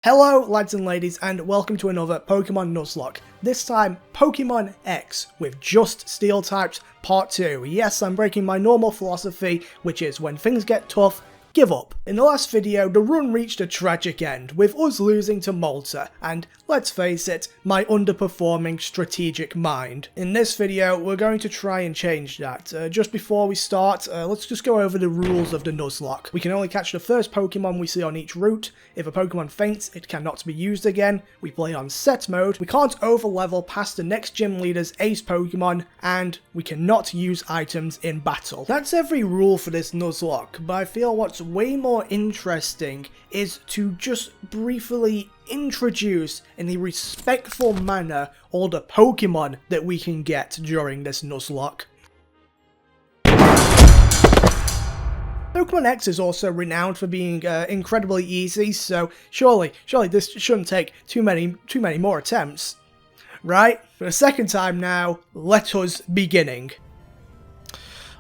Hello lads and ladies and welcome to another Pokemon Nuzlocke, this time Pokemon X with just Steel types part 2. Yes, I'm breaking my normal philosophy, which is when things get tough, give up. In the last video, the run reached a tragic end, with us losing to Malta, and let's face it, my underperforming strategic mind. In this video, we're going to try and change that. Just before we start, let's just go over the rules of the Nuzlocke. We can only catch the first Pokemon we see on each route. If a Pokemon faints, it cannot be used again. We play on set mode. We can't overlevel past the next gym leader's ace Pokemon, and we cannot use items in battle. That's every rule for this Nuzlocke, but I feel what's way more interesting is to just briefly introduce in a respectful manner all the Pokemon that we can get during this Nuzlocke. Pokemon X is also renowned for being incredibly easy, so surely this shouldn't take too many more attempts. Right? For the second time now, let us beginning.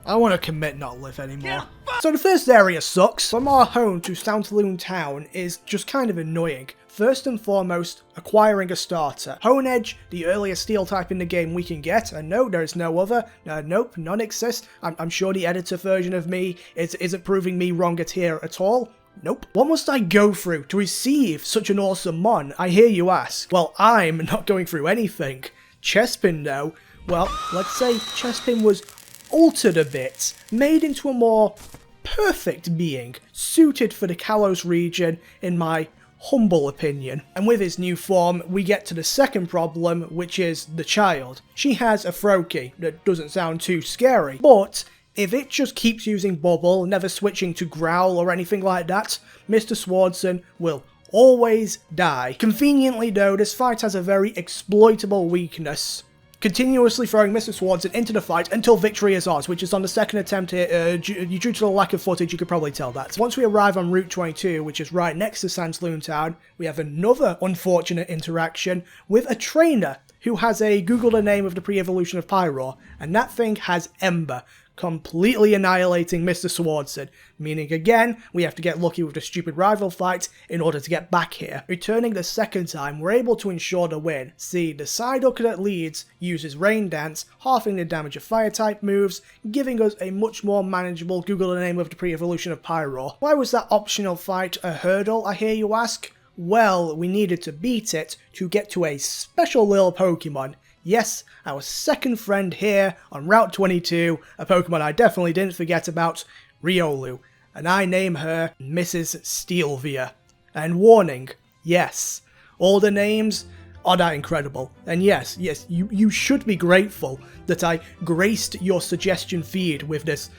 I want to commit not live anymore. So the first area sucks. From our home to Stountaloon Town is just kind of annoying. First and foremost, acquiring a starter. Honedge, the earliest steel type in the game we can get, and no, there is no other. Nope, none exist. I'm sure the editor version of me isn't proving me wrong here at all. Nope. What must I go through to receive such an awesome mon, I hear you ask? Well, I'm not going through anything. Chespin though, well, let's say Chespin was altered a bit, made into a more perfect being, suited for the Kalos region in my humble opinion. And with his new form, we get to the second problem, which is the child. She has a Froakie. That doesn't sound too scary, but if it just keeps using Bubble, never switching to Growl or anything like that, Mr. Swardson will always die. Conveniently though, this fight has a very exploitable weakness. Continuously throwing Mr. Swardson into the fight until victory is ours, which is on the second attempt here. Due to the lack of footage, you could probably tell that. Once we arrive on Route 22, which is right next to Stountaloon Town, we have another unfortunate interaction with a trainer who has a Google the name of the pre-evolution of Pyroar, and that thing has Ember, completely annihilating Mr. Swardson, meaning again, we have to get lucky with the stupid rival fight in order to get back here. Returning the second time, we're able to ensure the win. See, the Psyduck that leads uses Rain Dance, halving the damage of Fire-type moves, giving us a much more manageable Google the name of the pre-evolution of Pyroar. Why was that optional fight a hurdle, I hear you ask? Well, we needed to beat it to get to a special little Pokemon. Yes, our second friend here on Route 22, a Pokemon I definitely didn't forget about, Riolu, and I name her Mrs. Steelvia. And warning, yes, all the names are that incredible. And yes, you should be grateful that I graced your suggestion feed with this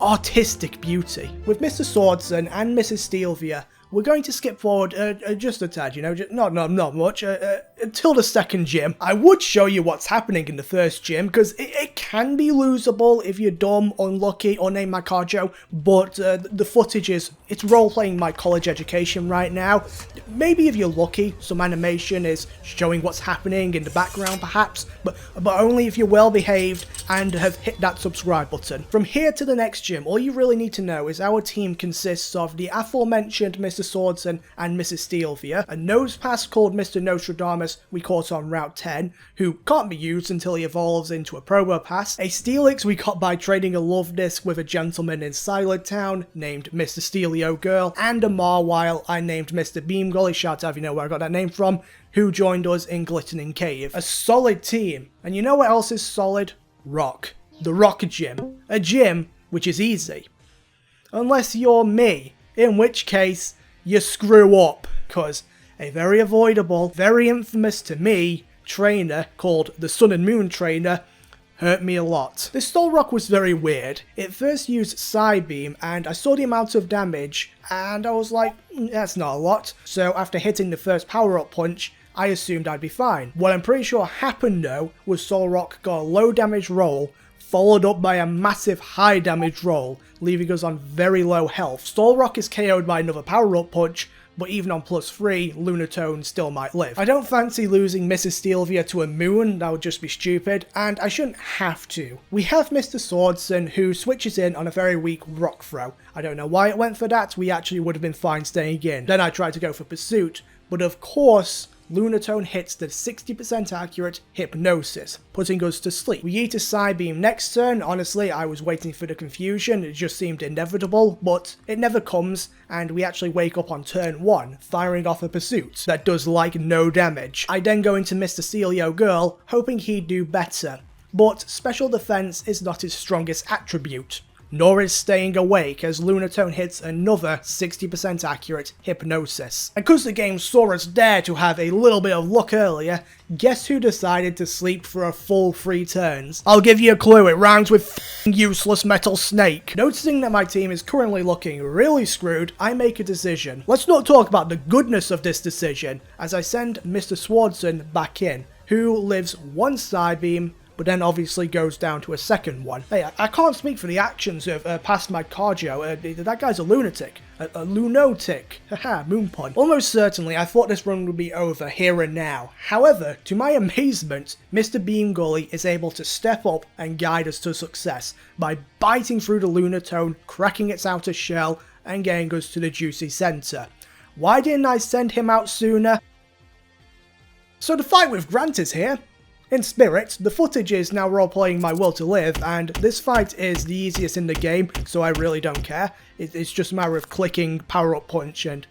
artistic beauty. With Mr. Swardson and Mrs. Steelvia, we're going to skip forward just a tad, you know, not much, until the second gym. I would show you what's happening in the first gym, because it can be losable if you're dumb, unlucky, or name MagcarJoe, but the footage it's role-playing my college education right now. Maybe if you're lucky, some animation is showing what's happening in the background perhaps, but only if you're well-behaved and have hit that subscribe button. From here to the next gym, all you really need to know is our team consists of the aforementioned Mr. Swardson and Mrs. Steelvia, a Nosepass called Mr. Nostradamus we caught on Route 10, who can't be used until he evolves into a Probopass, a Steelix we got by trading a love disc with a gentleman in Silent Town named Mr. Steelio Girl, and a Marwile I named Mr. Beamgully, shout out if you know where I got that name from, who joined us in Glittering Cave. A solid team. And you know what else is solid? Rock. The Rock Gym. A gym which is easy. Unless you're me, in which case you screw up, cause a very avoidable, very infamous to me, trainer called the Sun and Moon Trainer hurt me a lot. This Solrock was very weird. It first used Psybeam, and I saw the amount of damage, and I was like, that's not a lot. So after hitting the first power-up punch, I assumed I'd be fine. What I'm pretty sure happened though, was Solrock got a low damage roll, followed up by a massive high damage roll, leaving us on very low health. Solrock is KO'd by another power-up punch, but even on +3, Lunatone still might live. I don't fancy losing Mrs. Steelvia to a Moon, that would just be stupid, and I shouldn't have to. We have Mr. Swordston, who switches in on a very weak Rock Throw. I don't know why it went for that, we actually would have been fine staying in. Then I tried to go for Pursuit, but of course, Lunatone hits the 60% accurate Hypnosis, putting us to sleep. We eat a Psybeam next turn. Honestly, I was waiting for the confusion, it just seemed inevitable, but it never comes, and we actually wake up on turn 1, firing off a Pursuit that does like no damage. I then go into Mr. Celio Girl, hoping he'd do better, but Special Defense is not his strongest attribute. Nor is staying awake, as Lunatone hits another 60% accurate Hypnosis. And cause the game saw us dare to have a little bit of luck earlier, guess who decided to sleep for a full 3 turns? I'll give you a clue, it rhymes with useless metal snake. Noticing that my team is currently looking really screwed, I make a decision. Let's not talk about the goodness of this decision, as I send Mr. Swordston back in, who lives 1 Psybeam, but then obviously goes down to a second one. Hey, I can't speak for the actions of past MagcarJoe. That guy's a lunatic. A lunotic. Haha, moon pun. Almost certainly, I thought this run would be over here and now. However, to my amazement, Mr. Beamgully is able to step up and guide us to success by biting through the Lunatone, cracking its outer shell, and getting us to the juicy center. Why didn't I send him out sooner? So the fight with Grant is here. In spirit, the footage is now role-playing my will to live, and this fight is the easiest in the game, so I really don't care. It's just a matter of clicking power-up punch, and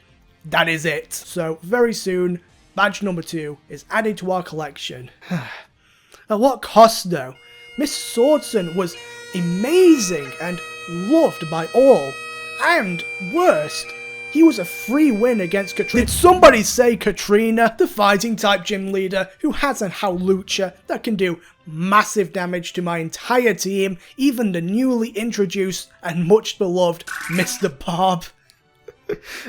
that is it. So, very soon, badge number 2 is added to our collection. At what cost, though? Miss Swordston was amazing and loved by all. And, worst, he was a free win against Katrina. Did somebody say Katrina? The fighting type gym leader who has a Howlucha that can do massive damage to my entire team, even the newly introduced and much beloved Mr. Bob.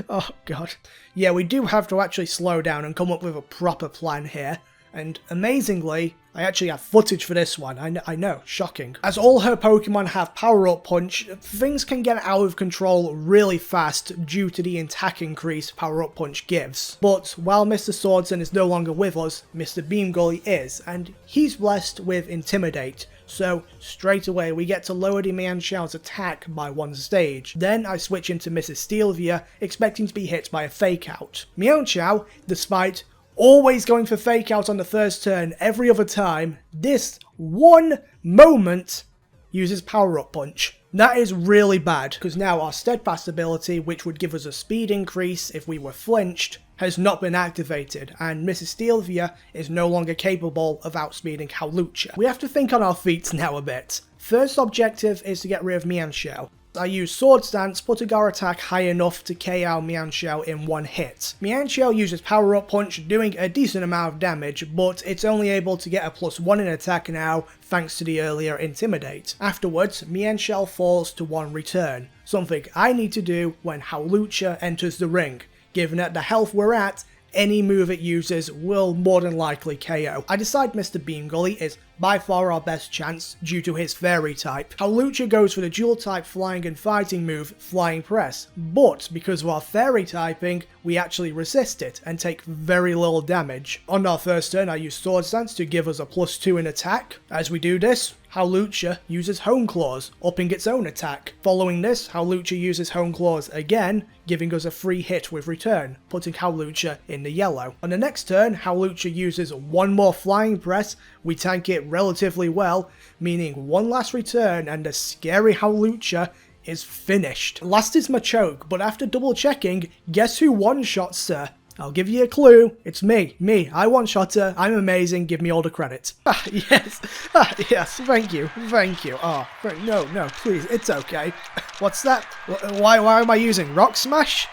Oh god. Yeah, we do have to actually slow down and come up with a proper plan here. And amazingly, I actually have footage for this one. I know, shocking. As all her Pokemon have power-up punch, things can get out of control really fast due to the attack increase power-up punch gives. But while Mr. Swordston is no longer with us, Mr. Beamgully is, and he's blessed with Intimidate. So straight away we get to lower the Mienshow's attack by 1 stage. Then I switch into Mrs. Steelvia, expecting to be hit by a Fake Out. Mienshao, despite always going for Fake Out on the first turn every other time, this one moment uses Power Up Punch. That is really bad, because now our Steadfast ability, which would give us a speed increase if we were flinched, has not been activated, and Mrs. Steelvia is no longer capable of outspeeding Howlucha. We have to think on our feet now a bit. First objective is to get rid of Mienshao. I use Swords Dance, putting our attack high enough to KO Mienshao in 1 hit. Mienshao uses Power Up Punch, doing a decent amount of damage, but it's only able to get a +1 in attack now, thanks to the earlier Intimidate. Afterwards, Mienshao falls to 1 return, something I need to do when Howlucha enters the ring. Given at the health we're at, any move it uses will more than likely KO. I decide Mr. Beamgully is by far our best chance due to his fairy type. Howlucha goes for the dual type flying and fighting move, Flying Press, but because of our fairy typing, we actually resist it and take very little damage. On our first turn I use Sword Dance to give us a +2 in attack. As we do this, Howlucha uses Hone Claws, upping its own attack. Following this, Howlucha uses Hone Claws again, giving us a free hit with return, putting Howlucha in the yellow. On the next turn, Howlucha uses 1 more Flying Press, we tank it relatively well, meaning 1 last return and the scary Howlucha is finished. Last is Machoke, but after double checking, guess who one-shots her? I'll give you a clue. It's me. I one-shot her. I'm amazing. Give me all the credit. Yes. Yes. Thank you. Oh, no, please. It's okay. What's that? Why am I using Rock Smash?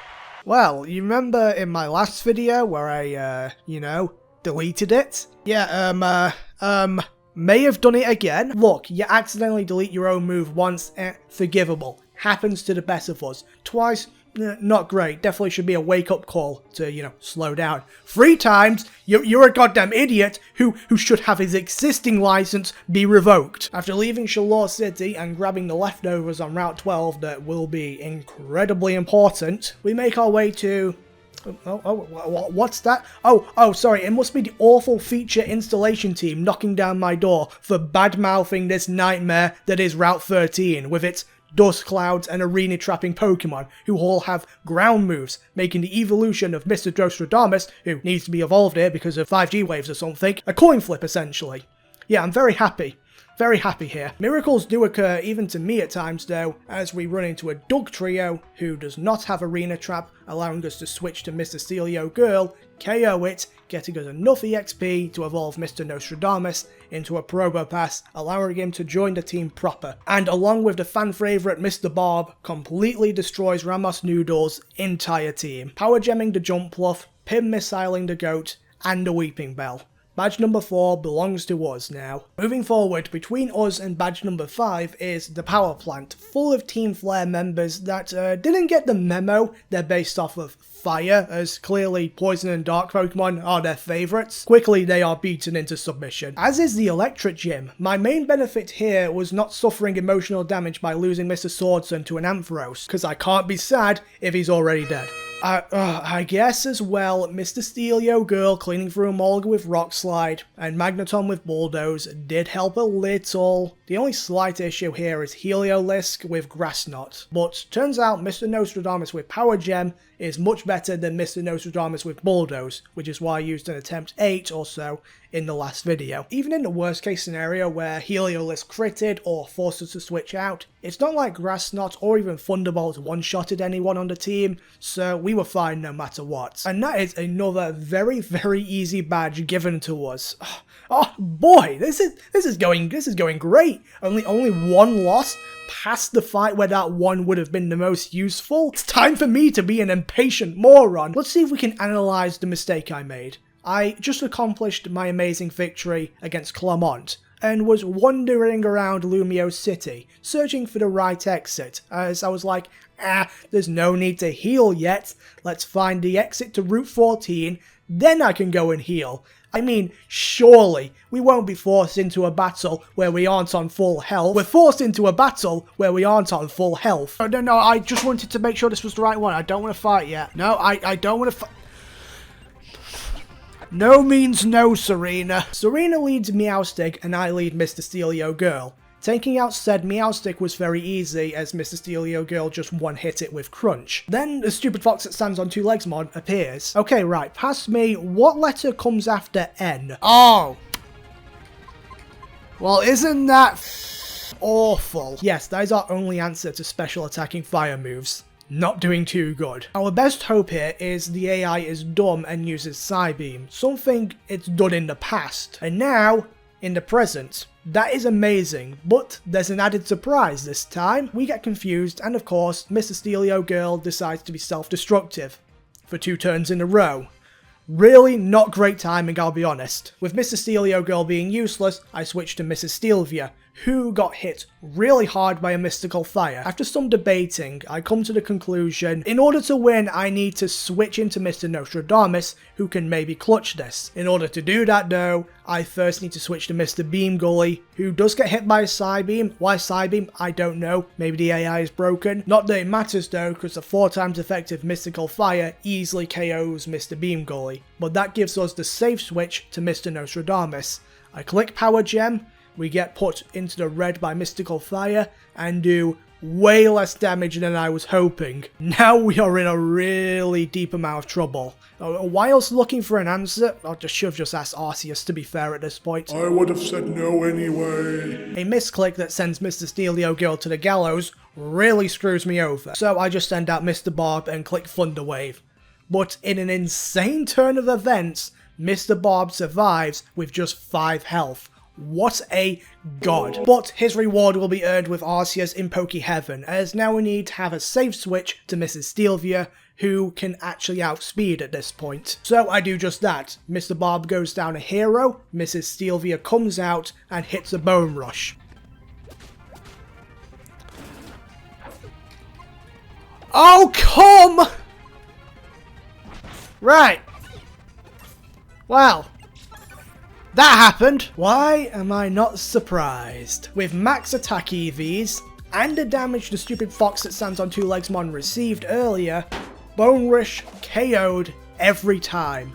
Well, you remember in my last video where I, deleted it? Yeah, may have done it again. Look, you accidentally delete your own move once, forgivable. Happens to the best of us. Twice, not great. Definitely should be a wake-up call to, slow down. 3 times, you're a goddamn idiot who should have his existing license be revoked. After leaving Shalor City and grabbing the leftovers on Route 12 that will be incredibly important, we make our way to What's that? Oh, sorry, it must be the awful feature installation team knocking down my door for bad-mouthing this nightmare that is Route 13 with its dust clouds and arena trapping Pokemon who all have ground moves, making the evolution of Mr. Nostradamus, who needs to be evolved here because of 5G waves or something, a coin flip essentially. Yeah, I'm very happy. Very happy here. Miracles do occur even to me at times though, as we run into a Doug trio who does not have Arena Trap, allowing us to switch to Mr. Steelio Girl, KO it, getting us enough EXP to evolve Mr. Nostradamus into a Probopass, allowing him to join the team proper. And along with the fan favourite Mr. Bob, completely destroys Ramos Noodle's entire team, power gemming the Jumpluff, pin missiling the Goat, and the Weeping Bell. Badge number 4 belongs to us now. Moving forward, between us and badge number 5 is the power plant, full of Team Flare members that didn't get the memo. They're based off of fire, as clearly Poison and Dark Pokemon are their favourites. Quickly they are beaten into submission. As is the Electric Gym. My main benefit here was not suffering emotional damage by losing Mr. Swordson to an Ampharos, because I can't be sad if he's already dead. I guess as well, Mr. Steelio Girl cleaning through Emolga with Rock Slide and Magneton with Bulldoze did help a little. The only slight issue here is Heliolisk with Grass Knot, but turns out Mr. Nostradamus with Power Gem is much better than Mr. Nostradamus with Bulldoze, which is why I used an attempt 8 or so in the last video. Even in the worst case scenario where Heliolisk critted or forced us to switch out, it's not like Grass Knot or even Thunderbolt one-shotted anyone on the team, so we were fine no matter what. And that is another very, very easy badge given to us. Oh boy, this is going great. Only one loss past the fight where that one would have been the most useful. It's time for me to be an impatient moron. Let's see if we can analyze the mistake I made. I just accomplished my amazing victory against Clermont and was wandering around Lumio City, searching for the right exit, as I was like, there's no need to heal yet, let's find the exit to Route 14, then I can go and heal. I mean, surely we won't be forced into a battle where we aren't on full health. We're forced into a battle where we aren't on full health. Oh, no, I just wanted to make sure this was the right one. I don't want to fight yet. No, I don't want to fight. No means no, Serena. Serena leads Meowstic and I lead Mr. Steelio Girl. Taking out said Meowstic was very easy as Mr. Steelio Girl just one-hit it with Crunch. Then the stupid fox that stands on two legs mod appears. Okay, right, past me, what letter comes after N? Oh! Well, isn't that awful? Yes, that is our only answer to special attacking fire moves. Not doing too good. Our best hope here is the AI is dumb and uses Psybeam, something it's done in the past, and now, in the present. That is amazing, but there's an added surprise this time. We get confused, and of course, Mr. Steelio Girl decides to be self-destructive for 2 turns in a row. Really not great timing, I'll be honest. With Mr. Steelio Girl being useless, I switched to Mrs. Steelvia, who got hit really hard by a mystical fire. After some debating, I come to the conclusion, in order to win, I need to switch into Mr. Nostradamus, who can maybe clutch this. In order to do that though, I first need to switch to Mr. Beam Gully, who does get hit by a Psybeam. Why Psybeam? I don't know. Maybe the AI is broken. Not that it matters though, because the 4 times effective mystical fire easily KOs Mr. Beam Gully. But that gives us the safe switch to Mr. Nostradamus. I click Power Gem, we get put into the red by mystical fire, and do way less damage than I was hoping. Now we are in a really deep amount of trouble. Whilst looking for an answer, I should have just asked Arceus to be fair at this point. I would have said no anyway. A misclick that sends Mr. Steelio Girl to the gallows really screws me over. So I just send out Mr. Bob and click Thunder Wave. But in an insane turn of events, Mr. Bob survives with just 5 health. What a god. But his reward will be earned with Arceus in Poke Heaven, as now we need to have a safe switch to Mrs. Steelvia, who can actually outspeed at this point. So I do just that. Mr. Bob goes down a hero, Mrs. Steelvia comes out and hits a Bone Rush. Oh, come! Right. Well. That happened! Why am I not surprised? With max attack EVs, and the damage the stupid fox that stands on 2 legs mon received earlier, Bone Rush KO'd every time.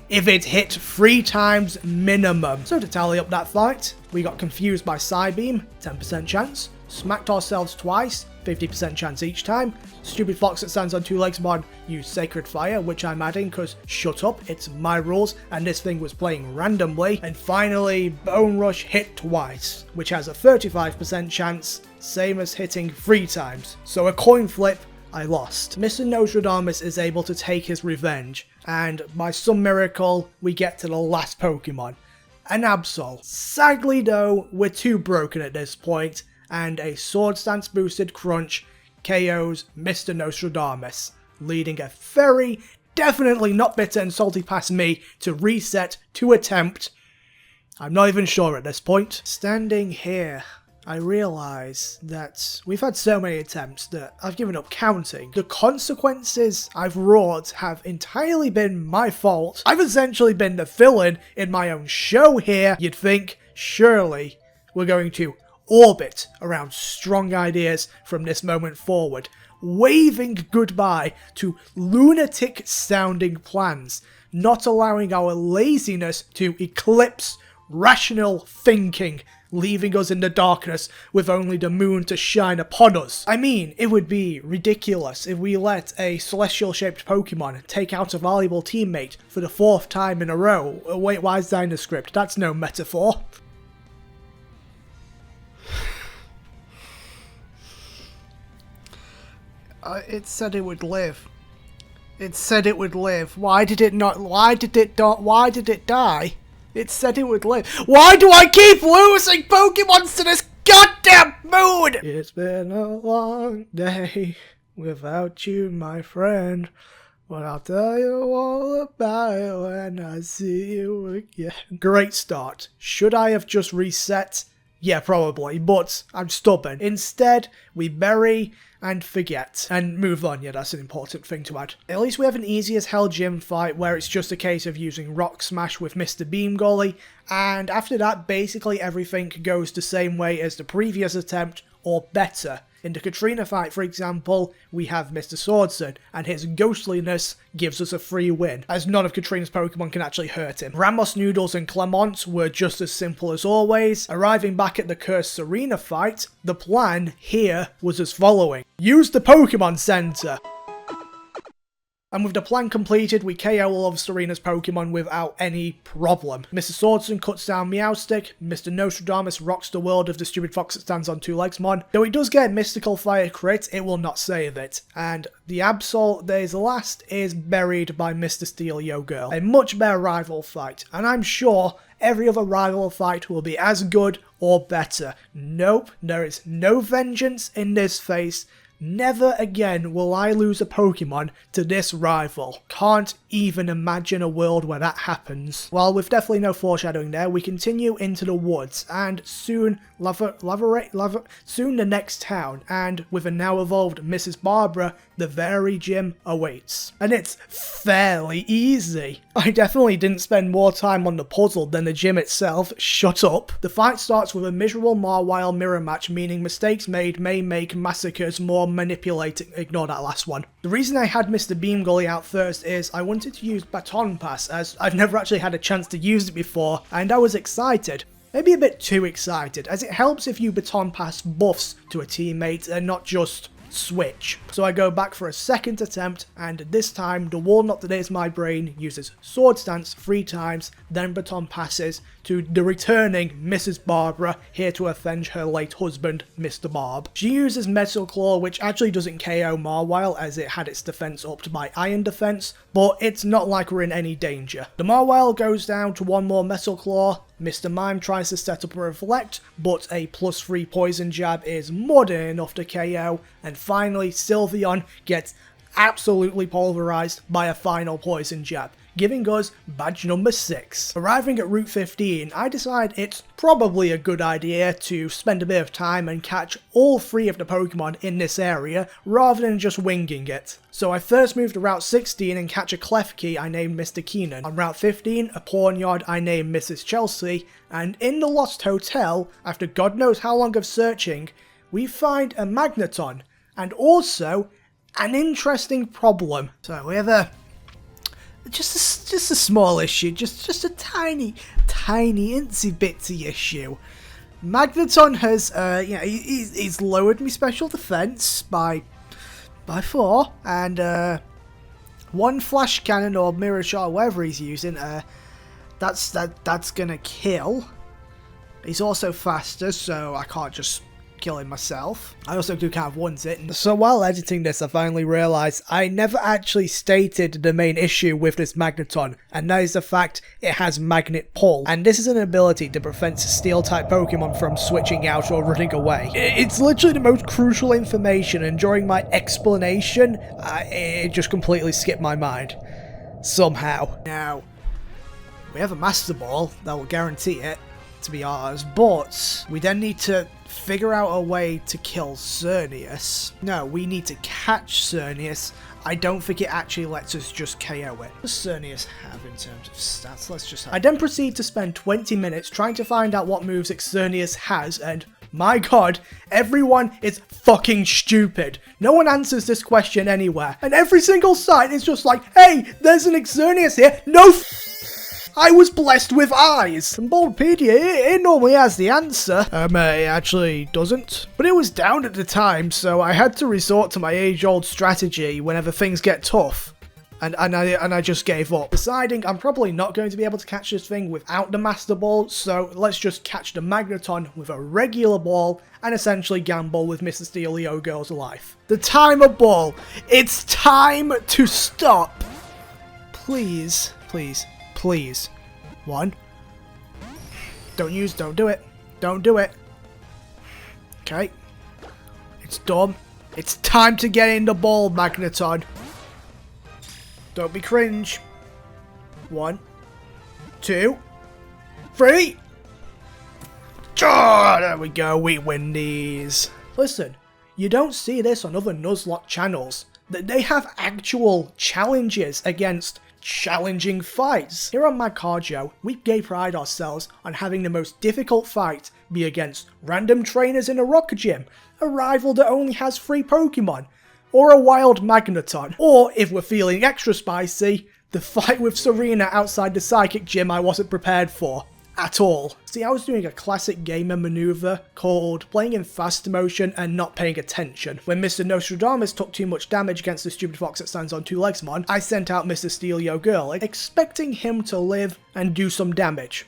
If it hit 3 times minimum. So to tally up that fight, we got confused by Psybeam, 10% chance. Smacked ourselves twice, 50% chance each time. Stupid Fox that stands on 2 legs mod used Sacred Fire, which I'm adding because shut up, it's my rules and this thing was playing randomly. And finally, Bone Rush hit twice, which has a 35% chance, same as hitting 3 times. So a coin flip, I lost. Mr. Nostradamus is able to take his revenge, and by some miracle, we get to the last Pokemon, an Absol. Sadly though, we're too broken at this point, and a Sword Stance boosted Crunch KOs Mr. Nostradamus, leading a very definitely not bitter and salty past me to reset to attempt. I'm not even sure at this point. Standing here, I realise that we've had so many attempts that I've given up counting. The consequences I've wrought have entirely been my fault. I've essentially been the villain in my own show here. You'd think, surely, we're going to orbit around strong ideas from this moment forward, waving goodbye to lunatic sounding plans, not allowing our laziness to eclipse rational thinking, leaving us in the darkness with only the moon to shine upon us. I mean, it would be ridiculous if we let a celestial-shaped Pokemon take out a valuable teammate for the 4th time in a row. Wait, why is that in the script? That's no metaphor. It said it would live. It said it would live. Why did it not? Why did it die? It said it would live. Why do I keep losing Pokemons to this goddamn moon? It's been a long day without you, my friend. But I'll tell you all about it when I see you again. Great start. Should I have just reset? Yeah, probably, but I'm stubborn. Instead, we bury and forget and move on. Yeah, that's an important thing to add. At least we have an easy as hell gym fight where it's just a case of using Rock Smash with Mr. Beam Golly, and after that basically everything goes the same way as the previous attempt or better. In the Katrina fight, for example, we have Mr. Swordson, and his ghostliness gives us a free win, as none of Katrina's Pokemon can actually hurt him. Ramos, Noodles, and Clemont were just as simple as always. Arriving back at the Cursed Serena fight, the plan here was as following. Use the Pokemon Center! And with the plan completed, we KO all of Serena's Pokemon without any problem. Mr. Swordson cuts down Meowstic, Mr. Nostradamus rocks the world of the stupid fox that stands on 2 legs mon. Though it does get Mystical Fire crit, it will not save it. And the Absol that is last is buried by Mr. Steel Yo-Girl. A much better rival fight, and I'm sure every other rival fight will be as good or better. Nope, there is no vengeance in this face. Never again will I lose a Pokemon to this rival. Can't even imagine a world where that happens. Well, with definitely no foreshadowing there, we continue into the woods, and soon soon the next town, and with a now evolved Mrs. Barbara, the very gym awaits. And it's fairly easy. I definitely didn't spend more time on the puzzle than the gym itself. Shut up. The fight starts with a miserable Mawile mirror match, meaning mistakes made may make massacres more manipulating. Ignore that last one. The reason I had Mr. Beam Gully out first is I wanted to use Baton Pass, as I've never actually had a chance to use it before, and I was excited. Maybe a bit too excited, as it helps if you Baton Pass buffs to a teammate and not just switch. So I go back for a second attempt, and this time the walnut that is my brain uses Sword Stance 3 times, then Baton Passes to the returning Mrs. Barbara, here to avenge her late husband, Mr. Barb. She uses Metal Claw, which actually doesn't KO Mawile as it had its defense upped by Iron Defense, but it's not like we're in any danger. The Mawile goes down to 1 more Metal Claw. Mr. Mime tries to set up a Reflect, but a +3 Poison Jab is more than enough to KO, and finally Sylveon gets absolutely pulverized by a final Poison Jab, giving us badge number 6. Arriving at Route 15, I decide it's probably a good idea to spend a bit of time and catch all 3 of the Pokemon in this area, rather than just winging it. So I first move to Route 16 and catch a Klefki I named Mr. Keenan. On Route 15, a Pawnyard I named Mrs. Chelsea, and in the Lost Hotel, after God knows how long of searching, we find a Magneton, and also an interesting problem. So we have just a small issue, just a tiny itsy bitsy issue. Magneton has, he's lowered me special defense by 4, and 1 flash cannon or mirror shot, whatever he's using, that's gonna kill. He's also faster, so I can't just kill him myself. I also do kind of want it. So while editing this, I finally realised I never actually stated the main issue with this Magneton, and that is the fact it has Magnet Pull, and this is an ability to prevent Steel-type Pokemon from switching out or running away. It's literally the most crucial information, and during my explanation, it just completely skipped my mind. Somehow. Now, we have a Master Ball that will guarantee it to be ours, but we then need to figure out a way to kill Xerneas. No, we need to catch Xerneas. I don't think it actually lets us just KO it. What does Xerneas have in terms of stats? Let's just have... I then proceed to spend 20 minutes trying to find out what moves Xerneas has, and my god, everyone is fucking stupid. No one answers this question anywhere, and every single site is just like, hey, there's an Xerneas here. No I was blessed with eyes. And Bulbapedia, it normally has the answer. It actually doesn't. But it was down at the time, so I had to resort to my age-old strategy whenever things get tough. And I just gave up, deciding I'm probably not going to be able to catch this thing without the Master Ball, so let's just catch the Magneton with a regular ball and essentially gamble with Mr. Steelio Girl's life. The timer ball. It's time to stop. Please, please. Please. 1. Don't do it. Don't do it. Okay. It's done. It's time to get in the ball, Magneton. Don't be cringe. 1, 2, 3. Oh, there we go. We win these. Listen, you don't see this on other Nuzlocke channels. They have actual challenges against challenging fights. Here on MagcarJoe, we pride ourselves on having the most difficult fight be against random trainers in a rock gym, a rival that only has 3 Pokemon, or a wild Magneton, or if we're feeling extra spicy, the fight with Serena outside the Psychic Gym I wasn't prepared for. At all. See, I was doing a classic gamer maneuver called playing in fast motion and not paying attention. When Mr. Nostradamus took too much damage against the stupid fox that stands on 2 legs mon, I sent out Mr. Steelio Girl, expecting him to live and do some damage.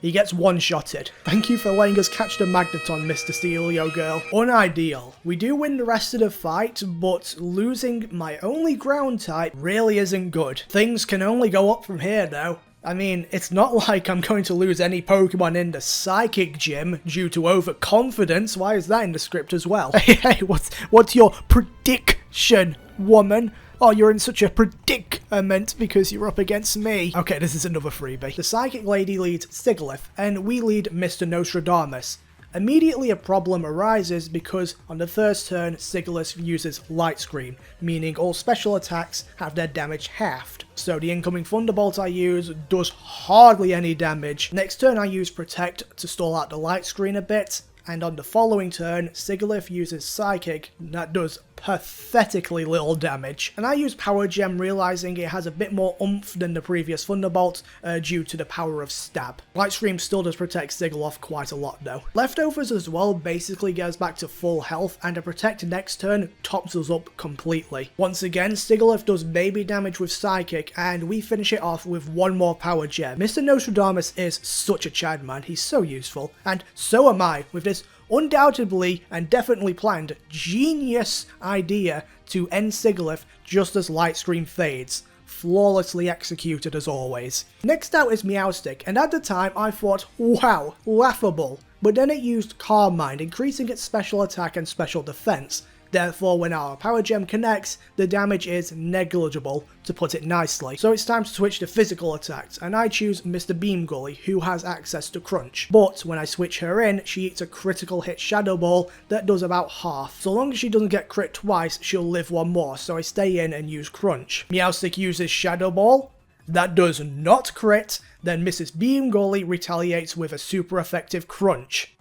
He gets one-shotted. Thank you for letting us catch the Magneton, Mr. Steelio Girl. Unideal. We do win the rest of the fight, but losing my only ground type really isn't good. Things can only go up from here though. I mean, it's not like I'm going to lose any Pokemon in the Psychic Gym due to overconfidence. Why is that in the script as well? Hey, what's your prediction, woman? Oh, you're in such a predicament because you're up against me. Okay, this is another freebie. The Psychic Lady leads Sigilyph, and we lead Mr. Nostradamus. Immediately a problem arises because on the first turn, Sigilyph uses Light Screen, meaning all special attacks have their damage halved. So the incoming Thunderbolt I use does hardly any damage. Next turn I use Protect to stall out the Light Screen a bit, and on the following turn, Sigilyph uses Psychic, that does pathetically little damage. And I use Power Gem, realising it has a bit more oomph than the previous Thunderbolt due to the power of Stab. Light Scream still does protect Sigilyph quite a lot though. Leftovers as well basically gets back to full health, and a Protect next turn tops us up completely. Once again, Sigilyph does baby damage with Psychic, and we finish it off with 1 more Power Gem. Mr. Nostradamus is such a Chad man, he's so useful, and so am I with this undoubtedly and definitely planned genius idea to end Sigilyph just as Light Screen fades. Flawlessly executed as always. Next out is Meowstic, and at the time I thought, wow, laughable. But then it used Calm Mind, increasing its special attack and special defense. Therefore, when our Power Gem connects, the damage is negligible, to put it nicely. So it's time to switch to physical attacks, and I choose Mr. Beam Gully, who has access to Crunch. But when I switch her in, she eats a critical hit Shadow Ball that does about half. So long as she doesn't get crit twice, she'll live 1 more, so I stay in and use Crunch. Meowstic uses Shadow Ball. That does not crit. Then Mrs. Beam Gully retaliates with a super effective Crunch.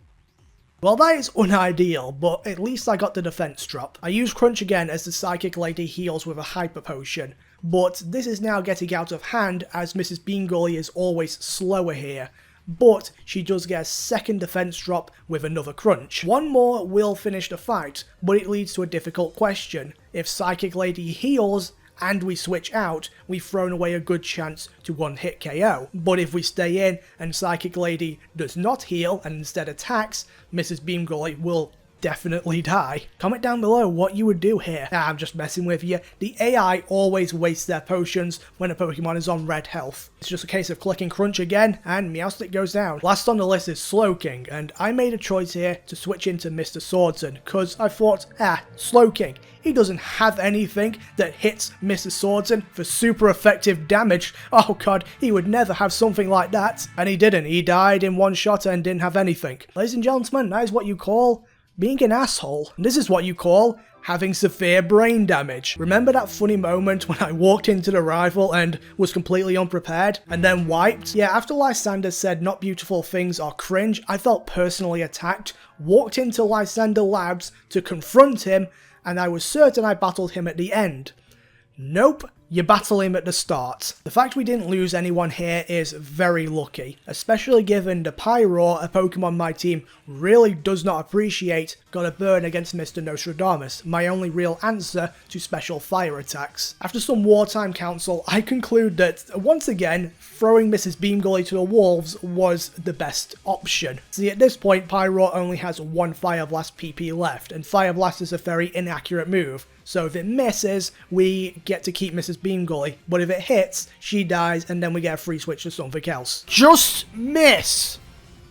Well, that is unideal, but at least I got the defense drop. I use Crunch again as the Psychic Lady heals with a Hyper Potion, but this is now getting out of hand as Mrs. Beangully is always slower here. But she does get a second defense drop with another Crunch. One more will finish the fight, but it leads to a difficult question. If Psychic Lady heals and we switch out, we've thrown away a good chance to one-hit KO. But if we stay in and Psychic Lady does not heal and instead attacks, Mrs. Beangully will definitely die. Comment down below what you would do here. I'm just messing with you. The AI always wastes their potions when a Pokemon is on red health. It's just a case of clicking Crunch again and Meowstic goes down. Last on the list is Slowking, and I made a choice here to switch into Mr. Swordsman because I thought, Slowking, he doesn't have anything that hits Mr. Swordsman for super effective damage. Oh god, he would never have something like that. And he didn't. He died in one shot and didn't have anything. Ladies and gentlemen, that is what you call being an asshole. This is what you call having severe brain damage. Remember that funny moment when I walked into the rival and was completely unprepared and then wiped? Yeah, after Lysandre said not beautiful things are cringe, I felt personally attacked, walked into Lysandre Labs to confront him, and I was certain I battled him at the end. Nope. You battle him at the start. The fact we didn't lose anyone here is very lucky, especially given the Pyroar, a Pokemon my team really does not appreciate, got a burn against Mr. Nostradamus, my only real answer to special fire attacks. After some wartime counsel, I conclude that, once again, throwing Mrs. Beangully to the wolves was the best option. See, at this point, Pyroar only has one Fire Blast PP left, and Fire Blast is a very inaccurate move. So if it misses, we get to keep Mrs. Beangully, but if it hits, she dies, and then we get a free switch to something else. Just miss!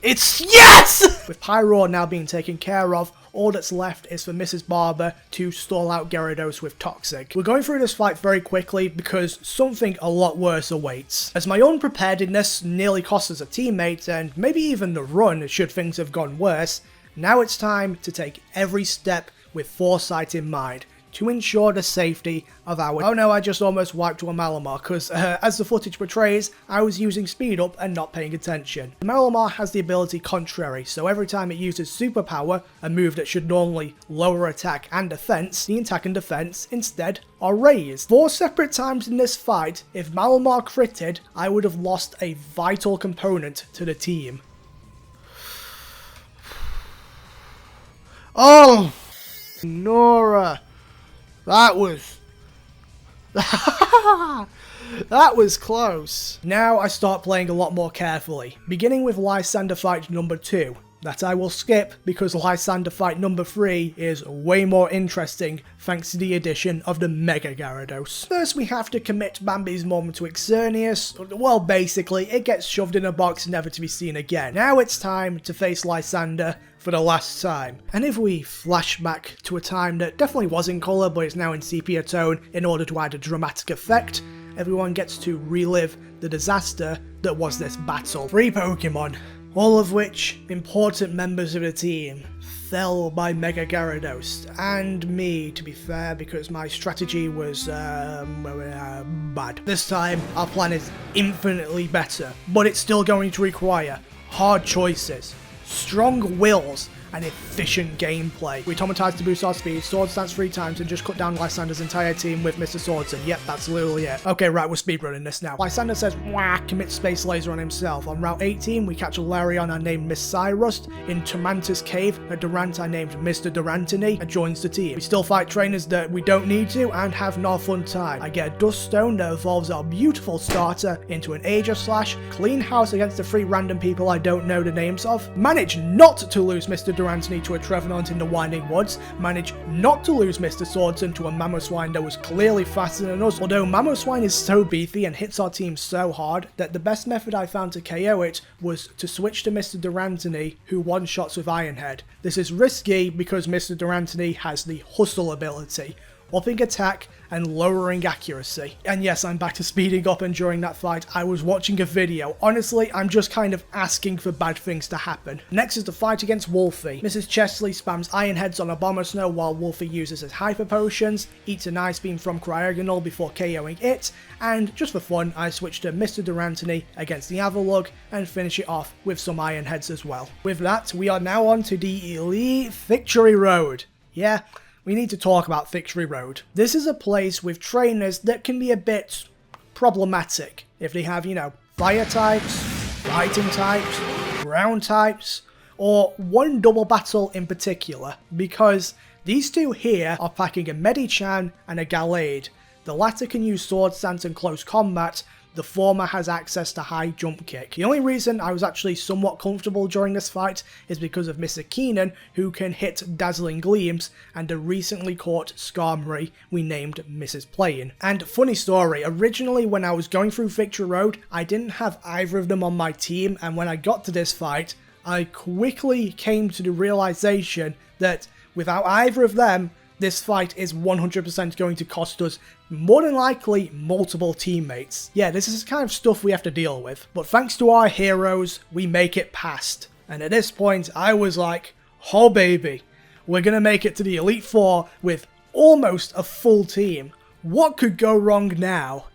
It's yes! With Pyroar now being taken care of, all that's left is for Mrs. Barber to stall out Gyarados with Toxic. We're going through this fight very quickly because something a lot worse awaits. As my unpreparedness nearly cost us a teammate, and maybe even the run should things have gone worse, now it's time to take every step with foresight in mind, to ensure the safety of our— oh no, I just almost wiped to a Malamar, because as the footage portrays, I was using speed up and not paying attention. The Malamar has the ability Contrary, so every time it uses Superpower, a move that should normally lower attack and defense, the attack and defense instead are raised. 4 separate times in this fight, if Malamar critted, I would have lost a vital component to the team. Oh! Nora! That was close. Now I start playing a lot more carefully, beginning with Lysandre fight number 2. That I will skip because Lysandre fight number 3 is way more interesting thanks to the addition of the Mega Gyarados. First we have to commit Bambi's mom to Xerneas. Well, basically it gets shoved in a box never to be seen again. Now it's time to face Lysandre for the last time. And if we flash back to a time that definitely was in colour but is now in sepia tone in order to add a dramatic effect, everyone gets to relive the disaster that was this battle. 3 Pokemon, all of which important members of the team fell by Mega Gyarados, and me, to be fair, because my strategy was bad. This time our plan is infinitely better, but it's still going to require hard choices, strong wills, and efficient gameplay. We automatized to boost our speed, Sword Stance 3 times, and just cut down Lysandre's entire team with Mr. Swordsman. Yep, that's literally it. Okay, right, we're speedrunning this now. Lysandre says, wah, commit Space Laser on himself. On Route 18, we catch a Larion I named Miss Cyrus. In Tormanta's Cave, a Durant I named Mr. Durantini joins the team. We still fight trainers that we don't need to, and have no fun time. I get a Dust Stone that evolves our beautiful starter into an Aegis Slash, clean house against the 3 random people I don't know the names of, manage not to lose Mr. Durantini to a Trevenant in the Winding Woods, managed not to lose Mr. Swordsman to a Mamoswine that was clearly faster than us, although Mamoswine is so beefy and hits our team so hard that the best method I found to KO it was to switch to Mr. Durantini, who one-shots with Iron Head. This is risky because Mr. Durantini has the Hustle ability. upping attack and lowering accuracy. And yes, I'm back to speeding up, and during that fight I was watching a video. Honestly, I'm just kind of asking for bad things to happen. Next is the fight against Wolfie. Mrs. Chesley spams Iron Heads on Abomasnow while Wolfie uses his Hyper Potions, eats an Ice Beam from Cryogonal before KOing it, and just for fun I switch to Mr. Durantony against the Avalugg and finish it off with some Iron Heads as well. With that, we are now on to the Elite Victory Road. Yeah, we need to talk about Victory Road. This is a place with trainers that can be a bit problematic if they have, you know, fire types, fighting types, ground types, or one double battle in particular, because these two here are packing a Medichan and a Gallade. The latter can use Sword Stance and Close Combat, the former has access to High Jump Kick. The only reason I was actually somewhat comfortable during this fight is because of Mr. Keenan, who can hit Dazzling Gleams, and a recently caught Skarmory we named Mrs. Playin. And funny story, originally when I was going through Victory Road, I didn't have either of them on my team, and when I got to this fight, I quickly came to the realization that without either of them, this fight is 100% going to cost us, more than likely, multiple teammates. Yeah, this is the kind of stuff we have to deal with. But thanks to our heroes, we make it past. And at this point, I was like, oh baby, we're gonna make it to the Elite Four with almost a full team. What could go wrong now?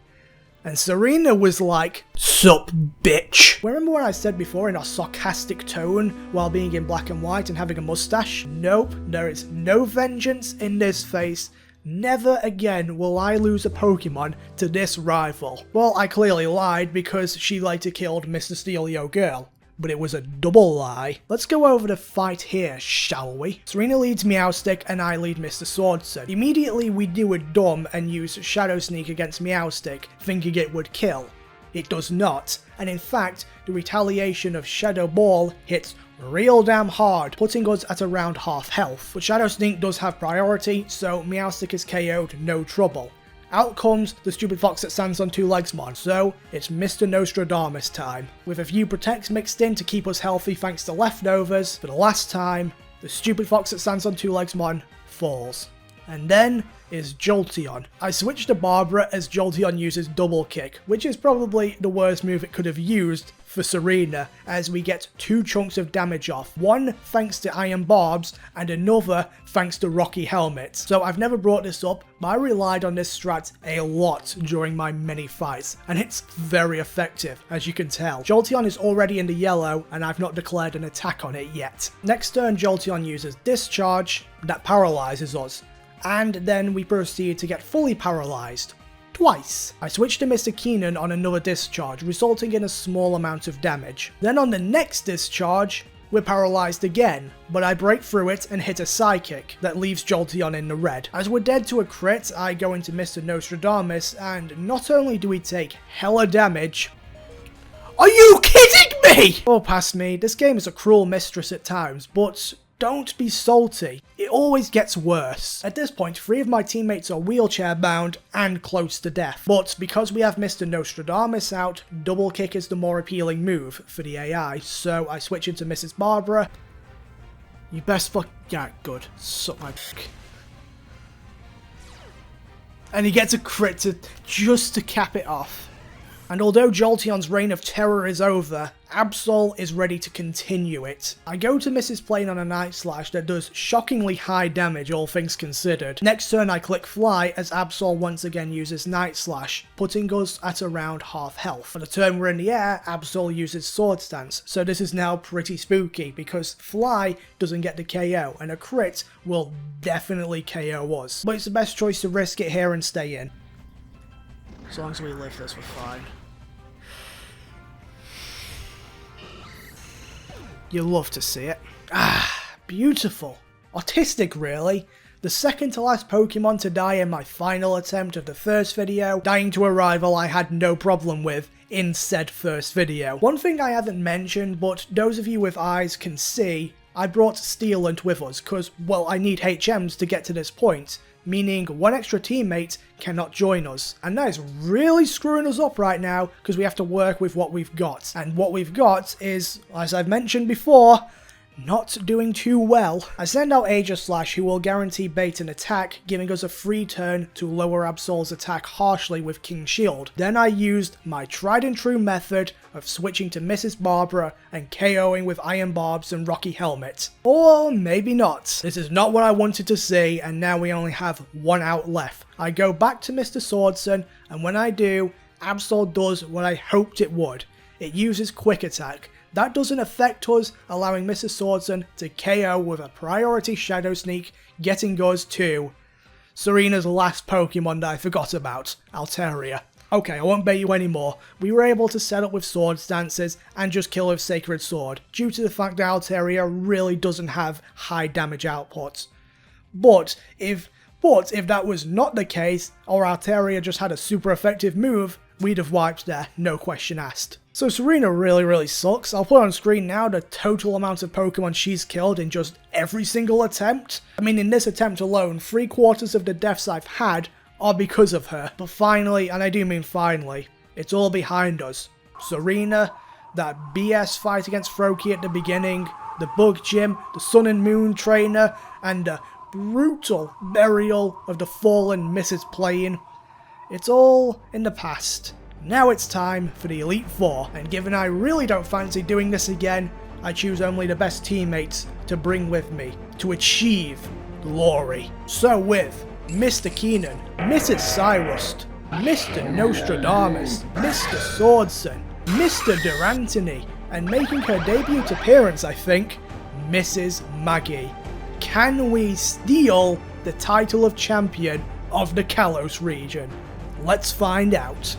And Serena was like, sup bitch. Remember what I said before in a sarcastic tone while being in black and white and having a mustache? Nope, there is no vengeance in this face. Never again will I lose a Pokemon to this rival. Well, I clearly lied because she later killed Mr. Steelio Girl. But it was a double lie. Let's go over the fight here, shall we? Serena leads Meowstic and I lead Mr. Swordson. Immediately we do a dumb and use Shadow Sneak against Meowstic, thinking it would kill. It does not, and in fact, the retaliation of Shadow Ball hits real damn hard, putting us at around half health. But Shadow Sneak does have priority, so Meowstic is KO'd no trouble. Out comes the stupid fox that stands on two legs mon, so it's Mr. Nostradamus time. With a few protects mixed in to keep us healthy thanks to leftovers, for the last time, the stupid fox that stands on two legs mon falls. And then is Jolteon. I switched to Barbara as Jolteon uses Double Kick, which is probably the worst move it could have used for Serena, as we get 2 chunks of damage off. One thanks to Iron Barbs, and another thanks to Rocky Helmet. So I've never brought this up, but I relied on this strat a lot during my many fights, and it's very effective, as you can tell. Jolteon is already in the yellow, and I've not declared an attack on it yet. Next turn, Jolteon uses Discharge, that paralyzes us, and then we proceed to get fully paralyzed. Twice. I switched to Mr. Keenan on another discharge, resulting in a small amount of damage. Then on the next discharge, we're paralyzed again, but I break through it and hit a Psychic that leaves Jolteon in the red. As we're dead to a crit, I go into Mr. Nostradamus, and not only do we take hella damage... Are you kidding me?! Oh, past me, this game is a cruel mistress at times, but... don't be salty. It always gets worse. At this point, 3 of my teammates are wheelchair bound and close to death. But because we have Mr. Nostradamus out, Double Kick is the more appealing move for the AI, so I switch into Mrs. Barbara. You best fuck... yeah, good. Suck my dick. And he gets a crit just to cap it off. And although Jolteon's reign of terror is over, Absol is ready to continue it. I go to Mrs. Plain on a Night Slash that does shockingly high damage, all things considered. Next turn I click Fly as Absol once again uses Night Slash, putting us at around half health. For the turn we're in the air, Absol uses Sword Stance, so this is now pretty spooky because Fly doesn't get the KO, and a crit will definitely KO us. But it's the best choice to risk it here and stay in. As long as we live this, we're fine. You love to see it. Ah, beautiful. Autistic, really. The second to last Pokemon to die in my final attempt of the first video, dying to a rival I had no problem with in said first video. One thing I haven't mentioned, but those of you with eyes can see, I brought Steelant with us, cause, well, I need HMs to get to this point, meaning one extra teammate cannot join us. And that is really screwing us up right now, because we have to work with what we've got. And what we've got is, as I've mentioned before, not doing too well. I send out Aegislash, who will guarantee bait an attack, giving us a free turn to lower Absol's attack harshly with King Shield. Then I used my tried and true method of switching to Mrs. Barbara and KOing with Iron Barbs and Rocky Helmet. Or maybe not. This is not what I wanted to see, and now we only have one out left. I go back to Mr. Swordson, and when I do, Absol does what I hoped it would. It uses Quick Attack. That doesn't affect us, allowing Mrs. Swordson to KO with a priority Shadow Sneak, getting us to Serena's last Pokemon that I forgot about, Altaria. Okay, I won't bait you anymore. We were able to set up with Sword Stances and just kill with Sacred Sword, due to the fact that Altaria really doesn't have high damage output. But if that was not the case, or Altaria just had a super effective move, we'd have wiped there, no question asked. So Serena really sucks. I'll put on screen now the total amount of Pokemon she's killed in just every single attempt. I mean, in this attempt alone, 3/4 of the deaths I've had are because of her. But finally, and I do mean finally, it's all behind us. Serena, that BS fight against Froakie at the beginning, the Bug Gym, the Sun and Moon Trainer, and the brutal burial of the fallen Mrs. Plane. It's all in the past. Now it's time for the Elite Four, and given I really don't fancy doing this again, I choose only the best teammates to bring with me to achieve glory. So with Mr. Keenan, Mrs. Cyrust, Mr. Nostradamus, Mr. Swordson, Mr. Durantony, and making her debut appearance, I think, Mrs. Maggie. Can we steal the title of champion of the Kalos region? Let's find out.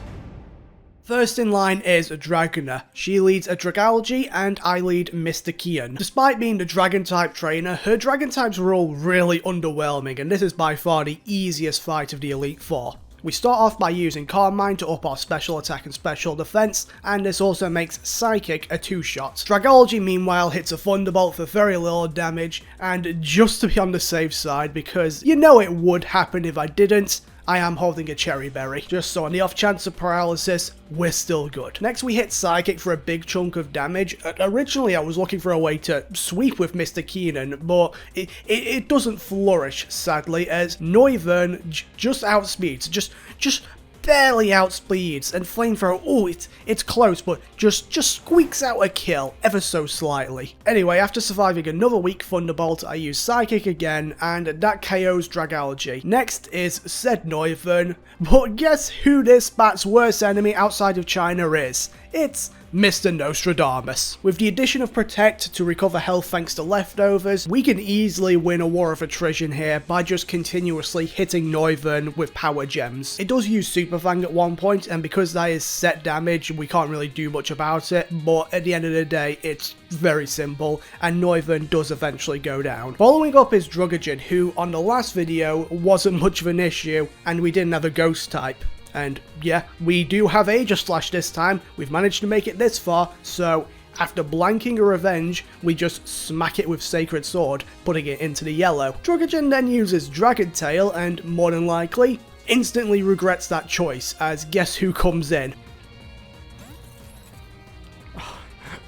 First in line is Dragona. She leads a Dragology and I lead Mr. Kian. Despite being the Dragon type trainer, her Dragon types were all really underwhelming, and this is by far the easiest fight of the Elite Four. We start off by using Carmine to up our special attack and special defense, and this also makes Psychic a 2-shot. Dragology meanwhile hits a Thunderbolt for very little damage, and just to be on the safe side, because you know it would happen if I didn't, I am holding a Cherry Berry, just so on the off chance of paralysis, we're still good. Next we hit Psychic for a big chunk of damage. Originally I was looking for a way to sweep with Mr. Keenan, but it doesn't flourish, sadly, as Noivern just outspeeds, just barely outspeeds, and Flamethrower, oh, it's close, but just squeaks out a kill ever so slightly. Anyway, after surviving another weak Thunderbolt, I use Psychic again, and that KOs Dragology. Next is said Noivern, but guess who this bat's worst enemy outside of China is? It's Mr. Nostradamus. With the addition of Protect to recover health thanks to leftovers, we can easily win a war of attrition here by just continuously hitting Noivern with power gems. It does use Super Fang at one point, and because that is set damage, we can't really do much about it, but at the end of the day, it's very simple, and Noivern does eventually go down. Following up is Drugogen, who on the last video wasn't much of an issue, and we didn't have a ghost type. And yeah, we do have Aegislash this time. We've managed to make it this far, so after blanking a revenge, we just smack it with Sacred Sword, putting it into the yellow. Drugogen then uses Dragon Tail and, more than likely, instantly regrets that choice, as guess who comes in?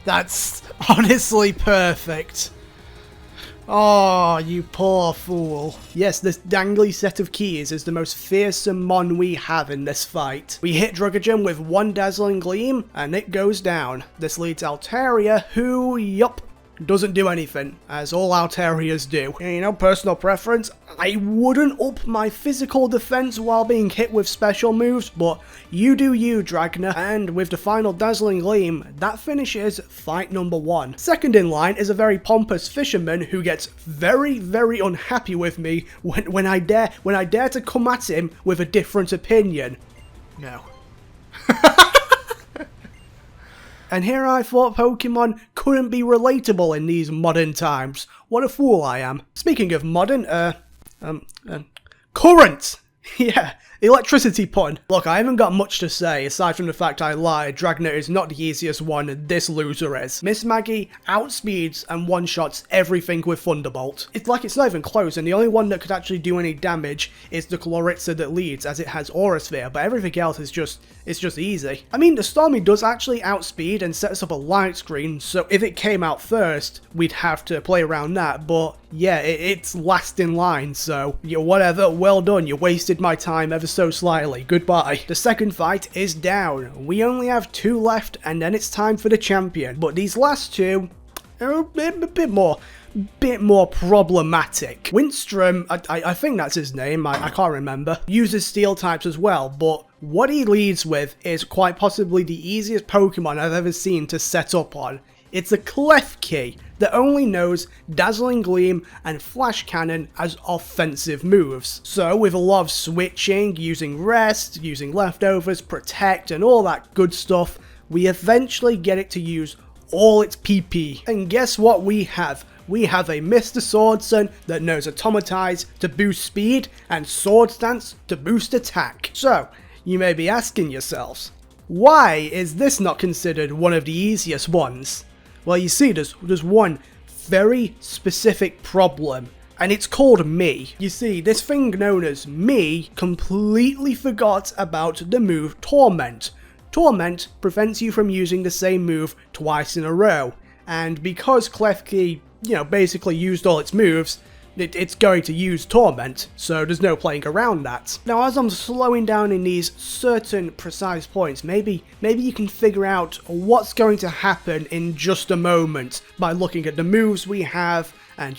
That's honestly perfect. Oh, you poor fool. Yes, this dangly set of keys is the most fearsome mon we have in this fight. We hit Drugogen with one Dazzling Gleam, and it goes down. This leads Altaria, who, yup, doesn't do anything, as all Altarias do. You know, personal preference, I wouldn't up my physical defense while being hit with special moves, but you do you, Dragna, and with the final Dazzling Gleam, that finishes fight number 1. Second in line is a very pompous fisherman who gets very unhappy with me when I dare to come at him with a different opinion. No. And here I thought Pokemon couldn't be relatable in these modern times. What a fool I am. Speaking of modern, current! Yeah, electricity pun. Look, I haven't got much to say, aside from the fact I lied. Dragnet is not the easiest one, this loser is. Miss Maggie outspeeds and one-shots everything with Thunderbolt. It's like it's not even close, and the only one that could actually do any damage is the Chloritza that leads, as it has Aura Sphere, but everything else is just easy. I mean, the Stormy does actually outspeed and sets up a light screen, so if it came out first, we'd have to play around that, but yeah, it's last in line, so yeah, whatever, well done, you wasted my time ever so slightly, goodbye. The second fight is down. We only have 2 left, and then it's time for the champion, but these last 2 are a bit more problematic. Winstrom, I think that's his name, I can't remember, uses steel types as well, but what he leads with is quite possibly the easiest Pokemon I've ever seen to set up on. It's a Klefki that only knows Dazzling Gleam and Flash Cannon as offensive moves. So with a lot of switching, using Rest, using Leftovers, Protect and all that good stuff, we eventually get it to use all its PP. And guess what we have? We have a Mr. Swordsman that knows Automatize to boost speed and Sword Stance to boost attack. So, you may be asking yourselves, why is this not considered one of the easiest ones? Well, you see, there's one very specific problem, and it's called me. You see, this thing known as me completely forgot about the move Torment. Torment prevents you from using the same move twice in a row, and because Klefki, basically used all its moves, it's going to use Torment, so there's no playing around that. Now, as I'm slowing down in these certain precise points, maybe you can figure out what's going to happen in just a moment by looking at the moves we have and,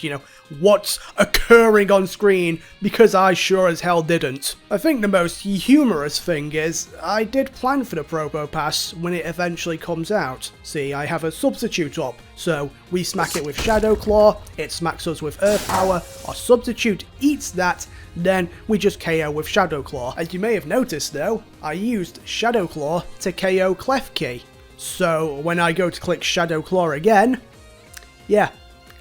what's occurring on screen, because I sure as hell didn't. I think the most humorous thing is, I did plan for the Probo Pass when it eventually comes out. See, I have a substitute up, so we smack it with Shadow Claw, it smacks us with Earth Power, our substitute eats that, then we just KO with Shadow Claw. As you may have noticed though, I used Shadow Claw to KO Klefki. So when I go to click Shadow Claw again, yeah,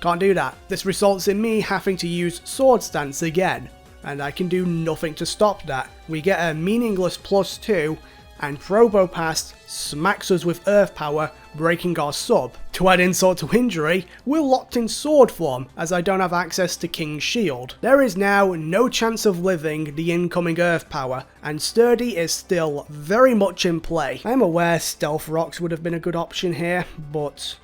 can't do that. This results in me having to use Sword Stance again, and I can do nothing to stop that. We get a meaningless +2, and Probopass smacks us with Earth Power, breaking our sub. To add insult to injury, we're locked in sword form, as I don't have access to King's Shield. There is now no chance of living the incoming Earth Power, and Sturdy is still very much in play. I am aware Stealth Rocks would have been a good option here, but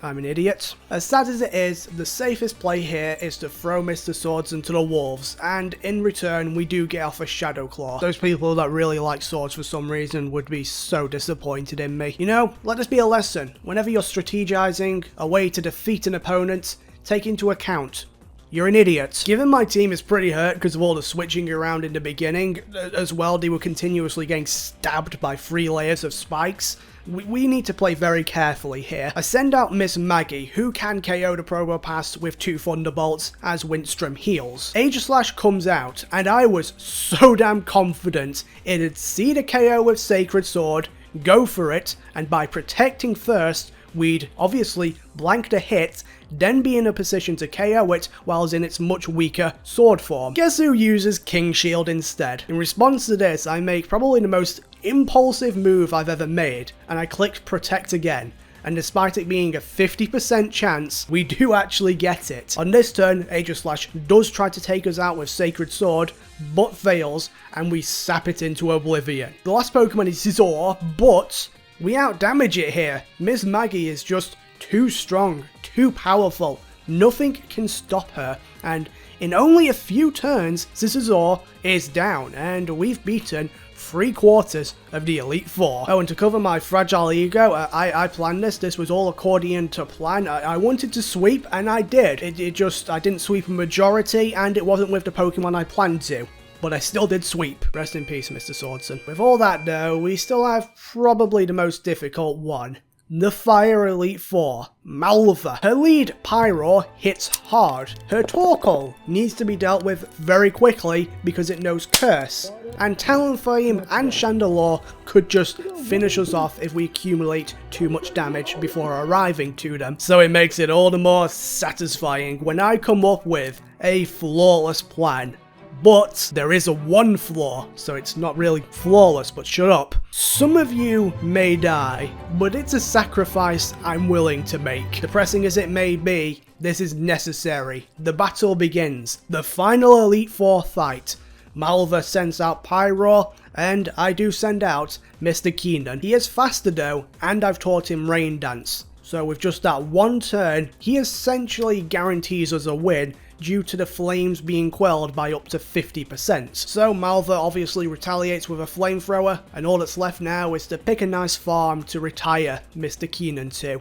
I'm an idiot. As sad as it is, the safest play here is to throw Mr. Swords into the wolves, and in return we do get off a Shadow Claw. Those people that really like swords for some reason would be so disappointed in me. Let this be a lesson. Whenever you're strategizing a way to defeat an opponent, take into account you're an idiot. Given my team is pretty hurt because of all the switching around in the beginning, as well they were continuously getting stabbed by 3 layers of spikes, we need to play very carefully here. I send out Miss Maggie, who can KO the Probopass with 2 Thunderbolts as Winstrom heals. Aegislash comes out, and I was so damn confident it'd see the KO with Sacred Sword, go for it, and by protecting first, we'd obviously blank the hit, then be in a position to KO it whilst in its much weaker sword form. Guess who uses King's Shield instead? In response to this, I make probably the most impulsive move I've ever made, and I clicked Protect again. And despite it being a 50% chance, we do actually get it. On this turn, Aegislash does try to take us out with Sacred Sword, but fails, and we sap it into oblivion. The last Pokemon is Zor, but we outdamage it here. Miss Maggie is just too strong, too powerful. Nothing can stop her, and in only a few turns, Scizor is down, and we've beaten 3/4 of the Elite Four. Oh, and to cover my fragile ego, I planned this. This was all according to plan. I wanted to sweep, and I did. I didn't sweep a majority, and it wasn't with the Pokemon I planned to. But I still did sweep. Rest in peace, Mr. Swordsman. With all that though, we still have probably the most difficult one. The Fire Elite Four, Malva. Her lead, Pyro, hits hard. Her Torkoal needs to be dealt with very quickly because it knows Curse. And Talonflame and Chandelure could just finish us off if we accumulate too much damage before arriving to them. So it makes it all the more satisfying when I come up with a flawless plan. But there is a one flaw, so it's not really flawless, but shut up. Some of you may die, but it's a sacrifice I'm willing to make. Depressing as it may be, this is necessary. The battle begins. The final Elite Four fight. Malva sends out Pyro, and I do send out Mr. Keenan. He is faster though, and I've taught him Rain Dance. So with just that one turn, he essentially guarantees us a win due to the flames being quelled by up to 50%. So Malva obviously retaliates with a flamethrower, and all that's left now is to pick a nice farm to retire Mr. Keenan to.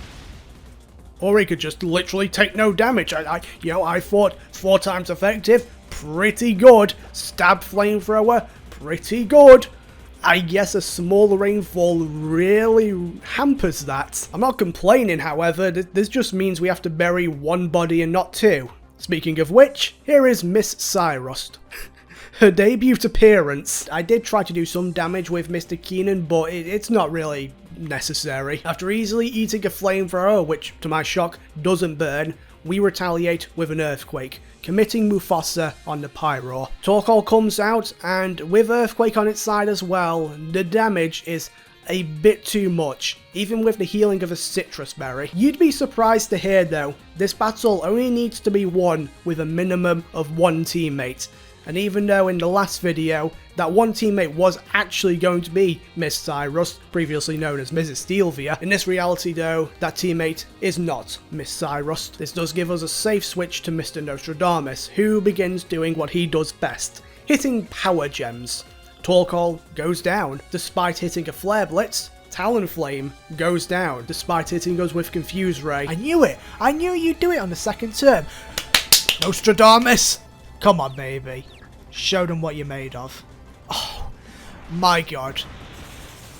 Or he could just literally take no damage. I thought 4 times effective, pretty good. Stabbed flamethrower, pretty good. I guess a small rainfall really hampers that. I'm not complaining, however, this just means we have to bury one body and not 2. Speaking of which, here is Miss Cyrus. Her debut appearance. I did try to do some damage with Mr. Keenan, but it's not really necessary. After easily eating a flamethrower, which to my shock doesn't burn, we retaliate with an earthquake, committing Mufasa on the Pyro. Torkoal comes out, and with earthquake on its side as well, the damage is a bit too much, even with the healing of a citrus berry. You'd be surprised to hear though, this battle only needs to be won with a minimum of 1 teammate. And even though in the last video, that one teammate was actually going to be Miss Cyrus, previously known as Mrs. Steelvia, in this reality though, that teammate is not Miss Cyrus. This does give us a safe switch to Mr. Nostradamus, who begins doing what he does best, hitting power gems. Torkoal goes down, despite hitting a Flare Blitz. Talonflame goes down, despite hitting us with Confuse Ray. I knew it! I knew you'd do it on the second turn! Nostradamus! Come on, baby. Show them what you're made of. Oh, my god.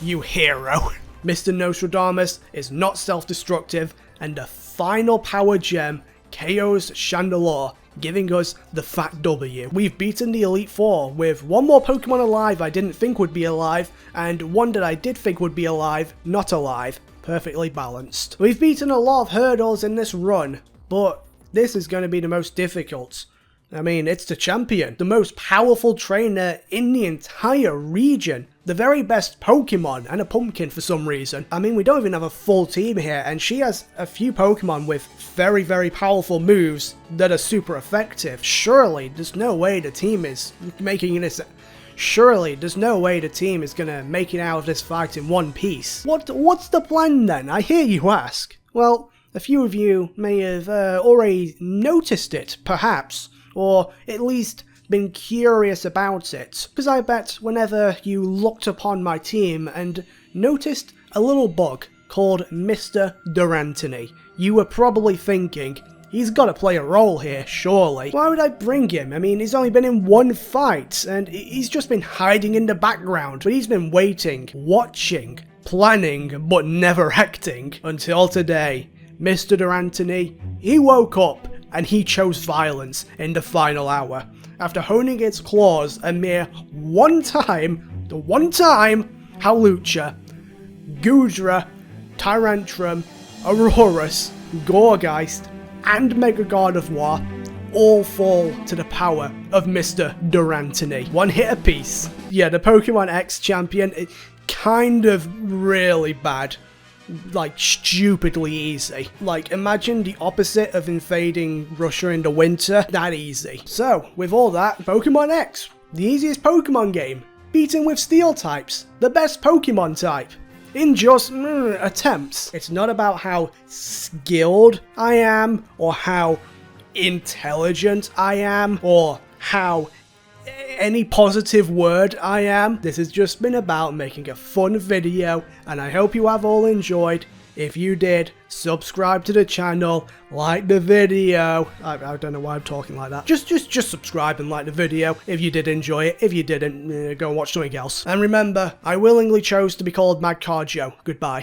You hero. Mr. Nostradamus is not self-destructive, and the final power gem KOs Chandelure, giving us the fat W. We've beaten the Elite Four with one more Pokemon alive I didn't think would be alive, and one that I did think would be alive, not alive. Perfectly balanced. We've beaten a lot of hurdles in this run, but this is going to be the most difficult. I mean, it's the champion, the most powerful trainer in the entire region, the very best Pokemon, and a pumpkin for some reason. I mean, we don't even have a full team here, and she has a few Pokemon with very, very powerful moves that are super effective. Surely, there's no way the team is making this... Surely, there's no way the team is gonna make it out of this fight in one piece. What's the plan then, I hear you ask? Well, a few of you may have already noticed it, perhaps, or at least been curious about it, because I bet whenever you looked upon my team and noticed a little bug called Mr. Durantini, you were probably thinking, he's got to play a role here, surely. Why would I bring him? I mean, he's only been in one fight, and he's just been hiding in the background, but he's been waiting, watching, planning, but never acting, until today. Mr. Durantini, he woke up, and he chose violence in the final hour. After honing its claws a mere one time, Hawlucha, Gudra, Tyrantrum, Aurorus, Gourgeist, and Mega Gardevoir all fall to the power of Mr. Durantini. One hit apiece. Yeah, the Pokemon X champion, kind of really bad. Like, stupidly easy. Like, imagine the opposite of invading Russia in the winter. That easy. So, with all that, Pokemon X, the easiest Pokemon game, beaten with Steel types, the best Pokemon type, in just attempts. It's not about how skilled I am, or how intelligent I am, or how any positive word I am. This has just been about making a fun video, and I hope you have all enjoyed. If you did, subscribe to the channel, like the video. I don't know why I'm talking like that. Just subscribe and like the video if you did enjoy it. If you didn't, go and watch something else. And remember, I willingly chose to be called MagcarJoe. Goodbye.